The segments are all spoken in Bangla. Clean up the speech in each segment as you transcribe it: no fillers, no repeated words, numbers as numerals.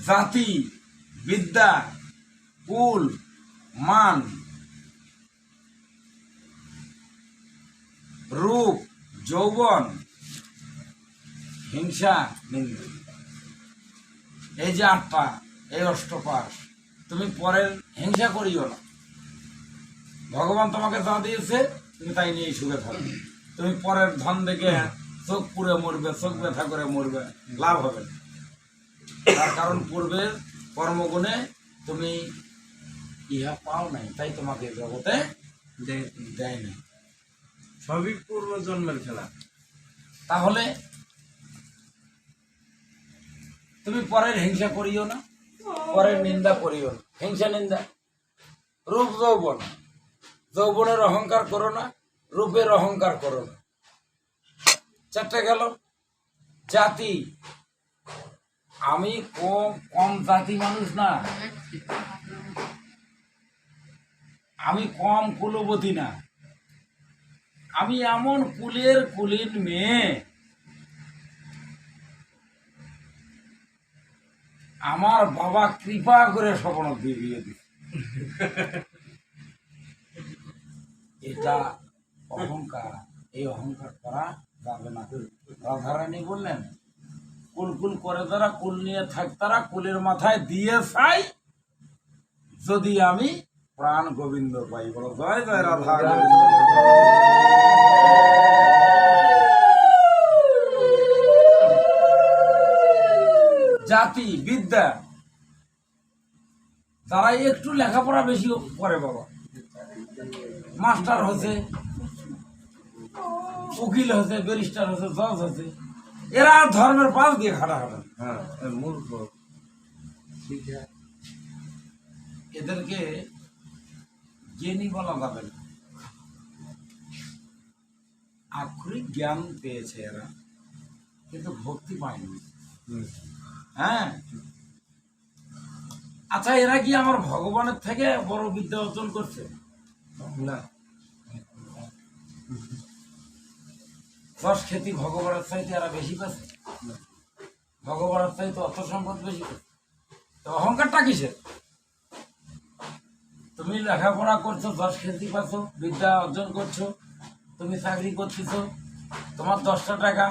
জাতি, বিদ্যা, কুল, মান, রূপ, যৌবন, হিংসা, নিন্দা, এই যে 8টা, এই অষ্টপাশ। তুমি পরের হিংসা করিও না। ভগবান তোমাকে যা দিয়েছে তুমি তাই নিয়ে সুখে থাকবে। তুমি পরের ধন দেখে চোখ পুড়ে মরবে, চোখ ব্যথা করে মরবে, লাভ হবে না। তার কারণ পূর্বের কর্মগুণে তুমি ইহা পাও নাই, তাই তোমাকে জগতে দেয় নাই। সবই পূর্ব জন্মের খেলা। তাহলে তুমি পরের হিংসা করিও না, পরের নিন্দা করিও না। হিংসা নিন্দা। রূপ যৌবন, যৌবনের অহংকার করো না, রূপের অহংকার করো না। 4টে গেল। জাতি, আমি কম জাতি মানুষ না, আমি কম কুলবতী না, আমি এমন কুলের কুলীন মেয়ে, আমার বাবা কৃপা করে স্বপ্ন দিয়ে বিয়ে দিচ্ছে। এটা অহংকার। এই অহংকার করা যাবে না। রাধারানী বললেন, কুল কুল করে তারা, কুল নিয়ে থাক তারা, কুলের মাথায় দিয়ে চাই যদি আমি প্রাণ গোবিন্দ পাই। বলো জয় জয় রাধা গোবিন্দ। জাতি, বিদ্যা, তারা একটু লেখাপড়া বেশি করে, বাবা মাস্টার হচ্ছে, উকিল হচ্ছে, ব্যারিস্টার হচ্ছে, জজ হচ্ছে, এরা ধর্মের পাশ দিয়ে খাটা খাটা। মূর্খ। এদেরকে জ্ঞানী বলা যাবে না। আক্ষরিক জ্ঞান পেয়েছে এরা, কিন্তু ভক্তি পায়নি। হ্যাঁ, আচ্ছা, এরা কি আমার ভগবানের থেকে বড় বিদ্যা অর্জন করছে? না। 10 খ্যাতি ভগবানের চাইতে এরা বেশি পাচ্ছে? ভগবানের চাইতে অর্থ সম্পদ বেশি পাচ্ছে। তো অহংকারটা কিসের? তুমি লেখাপড়া করছো, 10 খ্যাতি পাচ্ছ, বিদ্যা অর্জন করছো, তুমি চাকরি করতেছো, তোমার 10টা টাকা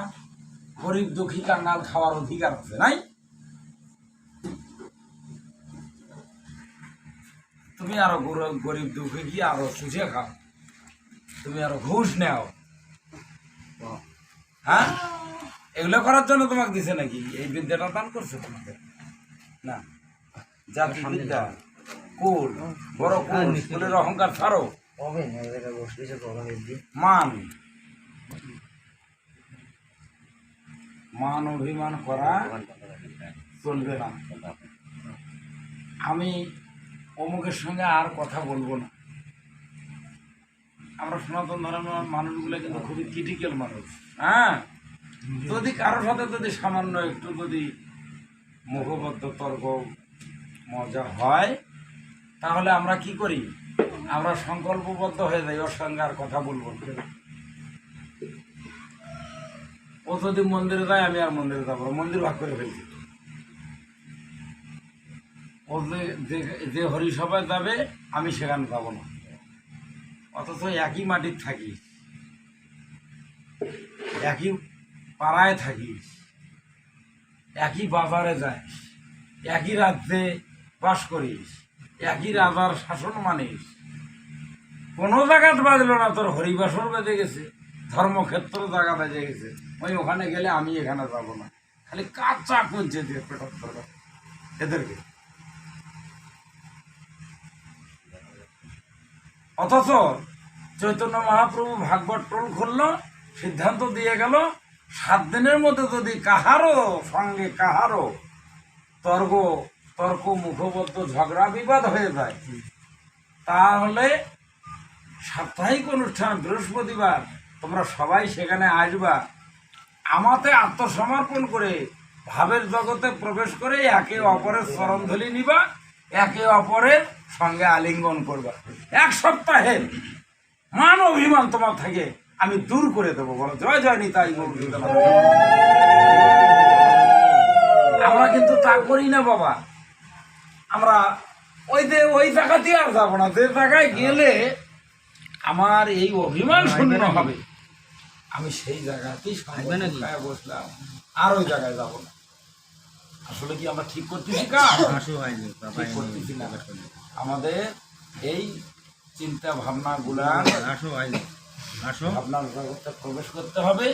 গরিব দুঃখী কাঙ্গাল খাওয়ার অধিকার আছে, নাই? তুমি আরো গরিব দুঃখী গিয়ে আরো সুঝে খাও, তুমি আরো ঘুষ নেও। হ্যাঁ, এগুলো করার জন্য তোমাকে দিছে নাকি? এই বিদ্যাটা দান করছে তোমাকে না? জাতি, বিদ্যা, কুল, বড় কুল, কুলের অহংকার ছাড়ো। মান, মান অভিমান করা চলবে না। আমি অমুকের সঙ্গে আর কথা বলবো না। আমরা সনাতন ধর্মের মানুষগুলো কিন্তু খুবই ক্রিটিক্যাল মানুষ। হ্যাঁ, যদি কারোর সাথে যদি সামান্য একটু যদি মুখবদ্ধ তর্ক মজা হয়, তাহলে আমরা কি করি? আমরা সংকল্পবদ্ধ হয়ে যাই, ওর সঙ্গে আর কথা বলবো না। ও যদি মন্দিরে যায়, আমি আর মন্দিরে যাবো, মন্দির ভাগ করে ফেলছি। ও যে হরিসভায় যাবে, আমি সেখানে যাবো না। অথচ একই মাটির থাকি, একই পাড়ায় থাকি, একই বাজারে যাই, একই রাজ্যে বাস করিস, একই রাজার শাসন মানিস, কোনো জায়গাতে বাজলো না। তোর হরিবাসর বেঁধে গেছে, ধর্মক্ষেত্র জায়গা বেঁধে গেছে, ওই ওখানে গেলে আমি এখানে যাব না। খালি কাঁচা করছে দিয়ে পেটক দরকার এদেরকে। অথচ চৈতন্য মহাপ্রভু ভাগবত টোল খুললো, সিদ্ধান্ত দিয়ে গেল, 7 দিনের মধ্যে যদি কাহারও সঙ্গে কাহারও তর্ক মুখবদ্ধ ঝগড়া বিবাদ হয়ে যায়, তাহলে সাপ্তাহিক অনুষ্ঠান বৃহস্পতিবার তোমরা সবাই সেখানে আসবা, আমাতে আত্মসমর্পণ করে ভাবের জগতে প্রবেশ করে একে অপরের চরণধলি নিবা, একে অপরের সঙ্গে আলিঙ্গন করবা। 1 সপ্তাহের মান অভিমান তোমার থেকে আমি দূর করে দেবো। বলো জয় জয় নিতাই গৌর। আমরা কিন্তু তা করি না বাবা। আমরা ওই জায়গাতেই আর যাবো না, যে জায়গায় গেলে আমার এই অভিমান শূন্য হবে, আমি সেই জায়গাতেই খায় বসলাম, আর ওই জায়গায় যাবো না। আসলে কি আমরা ঠিক করতেছি কাজ? ঠিক করতেছি না। আমাদের এই চিন্তা ভাবনা গুলা ভাবনার জগতে প্রবেশ করতে হবে,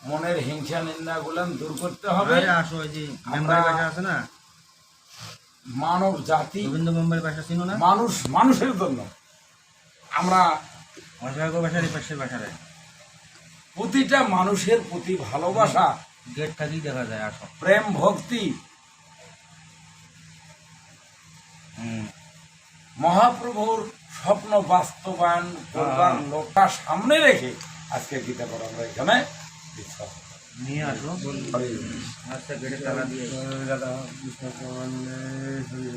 মনের হিংসা নিন্দা গুলান দূর করতে হবে। আমরা মানব জাতি, মানুষের জন্য আমরা প্রতিটা মানুষের প্রতি ভালোবাসা, গেট থাকি দেখা যায় আসো। প্রেম, ভক্তি, মহাপ্রভুর স্বপ্ন বাস্তবায়ন করবার লোকটা সামনে রেখে আজকে গীতা পড়া আমরা এখানে বিশ্বাস নিয়ে আসো। করি। আচ্ছা, গেটে তালা দিয়ে দাদা